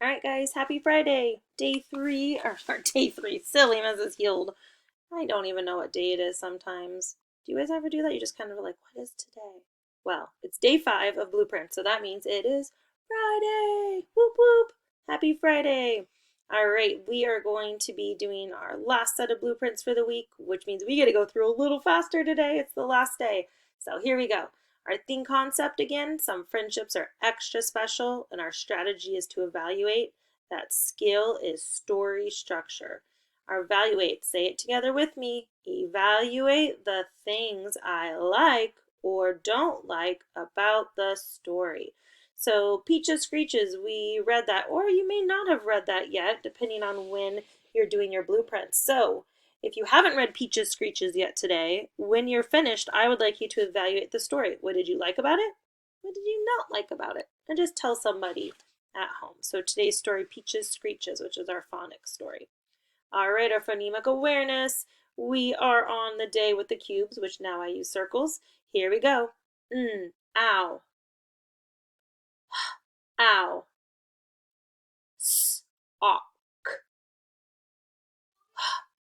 All right, guys, happy Friday. Day three, or day three, silly Mrs. Healed. I don't even know what day it is sometimes. Do you guys ever do that? You just kind of like, what is today? Well, it's day 5 of Blueprint, so that means it is Friday. Whoop, whoop. Happy Friday. All right, we are going to be doing our last set of blueprints for the week, which means we get to go through a little faster today. It's the last day. So here we go. Our theme concept again, some friendships are extra special, and our strategy is to evaluate. That skill is story structure. Our evaluate, say it together with me. Evaluate the things I like or don't like about the story. So Peaches Screeches, we read that, or you may not have read that yet, depending on when you're doing your blueprints. So if you haven't read Peaches Screeches yet today, when you're finished, I would like you to evaluate the story. What did you like about it? What did you not like about it? And just tell somebody at home. So today's story, Peaches Screeches, which is our phonics story. All right, our phonemic awareness. We are on the day with the cubes, which now I use circles. Here we go. Ow. Ow. S. Awk.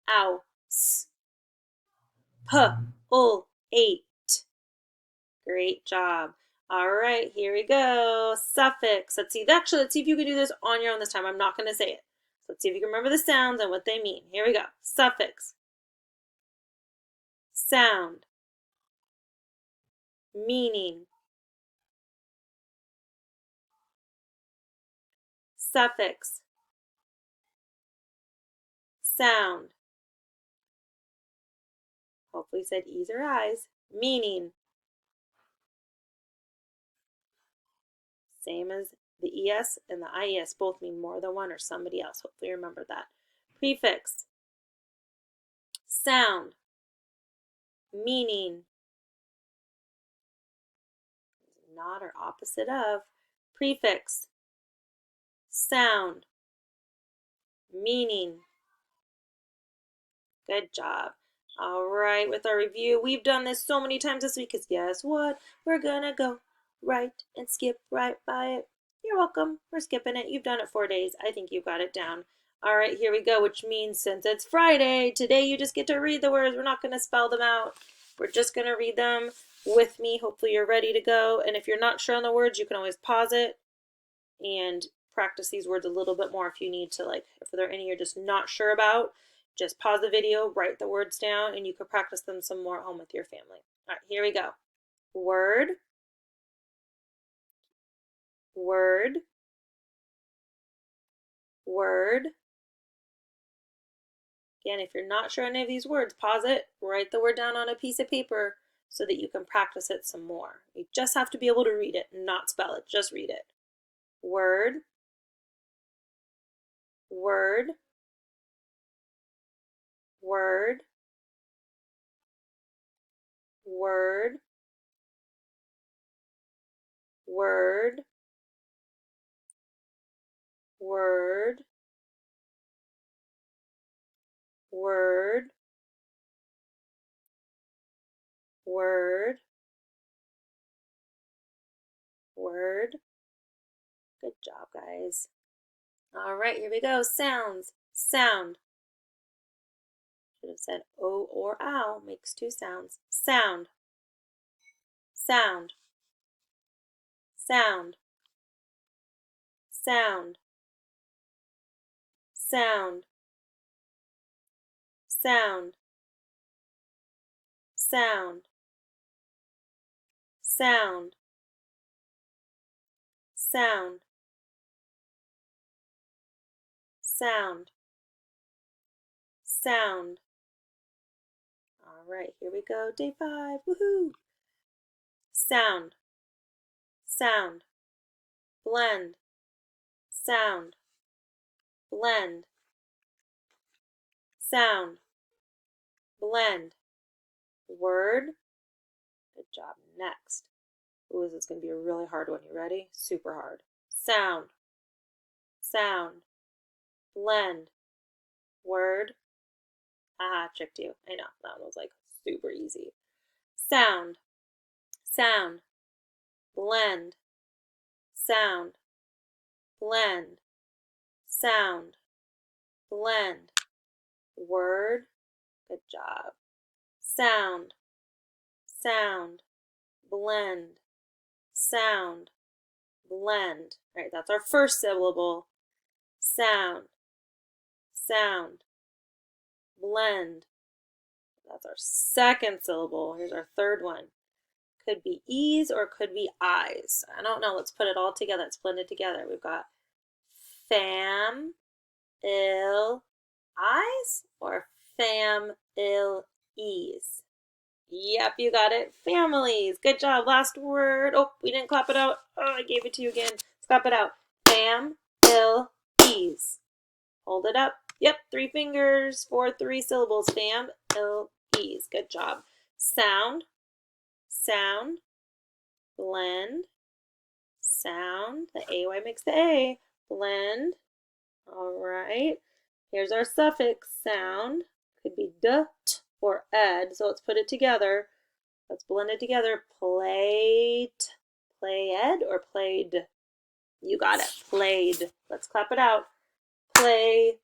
Ow. S. P. Ul. 8. Great job. All right, here we go. Suffix. Let's see if you can do this on your own this time. I'm not going to say it. So let's see if you can remember the sounds and what they mean. Here we go. Suffix. Sound. Meaning. Suffix. Sound. Hopefully said E's or I's. Meaning. Same as the ES and the IES both mean more than one or somebody else. Hopefully remember that. Prefix. Sound. Meaning. Not or opposite of. Prefix. Sound. Meaning. Good job. All right, with our review, we've done this so many times this week because guess what? We're gonna go right and skip right by it. You're welcome. We're skipping it. You've done it 4 days. I think you've got it down. All right, here we go, which means since it's Friday, today you just get to read the words. We're not going to spell them out. We're just going to read them with me. Hopefully you're ready to go. And if you're not sure on the words, you can always pause it and practice these words a little bit more if you need to, like if there are any you're just not sure about. Just pause the video, write the words down, and you can practice them some more at home with your family. All right, here we go. Word, word, word. Again, if you're not sure any of these words, pause it, write the word down on a piece of paper so that you can practice it some more. You just have to be able to read it, not spell it, just read it. Word, word, word, word, word, word, word, word, word. Good job, guys. All right, here we go. Sounds. Sound. Should have said O or ow. Makes 2 sounds. Sound. Sound. Sound. Sound. Sound. Sound. Sound. Sound. Sound. Sound. Sound. All right, here we go. Day 5. Woohoo! Sound. Sound. Blend. Sound. Blend. Sound. Blend. Word. Good job. Next. Ooh, this is going to be a really hard one. You ready? Super hard. Sound. Sound. Blend. Word. Haha, tricked you. I know, that one was like super easy. Sound. Sound. Blend. Sound. Blend. sound, blend, word, good job, sound, sound, blend, sound, blend. All right, that's our first syllable. Sound, sound, blend. That's our second syllable. Here's our third one. Could be E's or could be I's. I don't know. Let's put it all together. Let's blend it together. We've got fam, il, I's or fam, il, E's. Yep, you got it. Families. Good job. Last word. Oh, we didn't clap it out. Oh, I gave it to you again. Let's clap it out. Fam, il, E's. Hold it up. Yep, 3 fingers for 3 syllables. Fam, il, E's. Good job. Sound, sound, blend, sound. The AY makes the A. Blend. All right. Here's our suffix. Sound. Could be d, t, or ed. So let's put it together. Let's blend it together. Played. Played or played? You got it. Played. Let's clap it out. Played.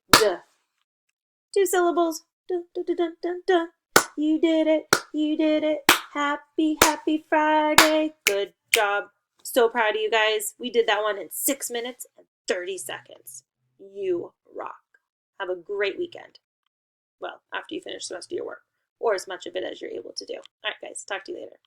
2 syllables. Dun, dun, dun, dun, dun, dun. You did it. You did it. Happy, happy Friday. Good job. So proud of you guys. We did that one in 6 minutes and 30 seconds. You rock. Have a great weekend. Well, after you finish the rest of your work, or as much of it as you're able to do. All right, guys. Talk to you later.